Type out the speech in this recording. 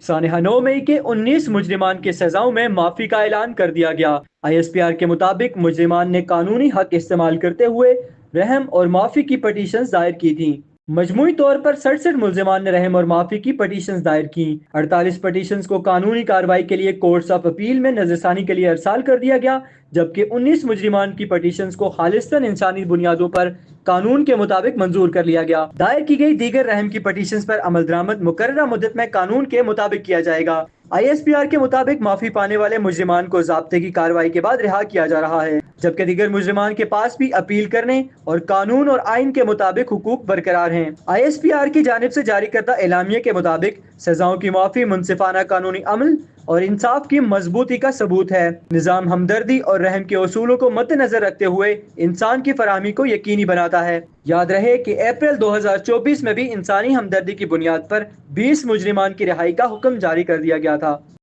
سانحہ 9 مئی کے 19 مجرمان کے سزاؤں میں معافی کا اعلان کر دیا گیا۔ ISPR کے مطابق مجرمان نے قانونی حق استعمال کرتے ہوئے رحم اور معافی کی پٹیشنز دائر کی تھیں۔ مجموعی طور پر 67 ملزمان نے رحم اور معافی کی پٹیشنز دائر کی۔ 48 پٹیشنز کو قانونی کارروائی کے لیے کورٹس آف اپیل میں نظرثانی کے لیے ارسال کر دیا گیا، جبکہ 19 مجرمان کی پٹیشنز کو خالصتاً انسانی بنیادوں پر قانون کے مطابق منظور کر لیا گیا۔ دائر کی گئی دیگر رحم کی پٹیشنز پر عمل درآمد مقررہ مدت میں قانون کے مطابق کیا جائے گا۔ ISPR کے مطابق معافی پانے والے مجرمان کو ضابطے کی کارروائی کے بعد رہا کیا جا رہا ہے، جبکہ دیگر مجرمان کے پاس بھی اپیل کرنے اور قانون اور آئین کے مطابق حقوق برقرار ہیں۔ ISPR کی جانب سے جاری کردہ اعلامیے کے مطابق سزاؤں کی معافی منصفانہ قانونی عمل اور انصاف کی مضبوطی کا ثبوت ہے۔ نظام ہمدردی اور رحم کے اصولوں کو مد نظر رکھتے ہوئے انسان کی فراہمی کو یقینی بناتا ہے۔ یاد رہے کہ اپریل 2024 میں بھی انسانی ہمدردی کی بنیاد پر 20 مجرمان کی رہائی کا حکم جاری کر دیا گیا تھا۔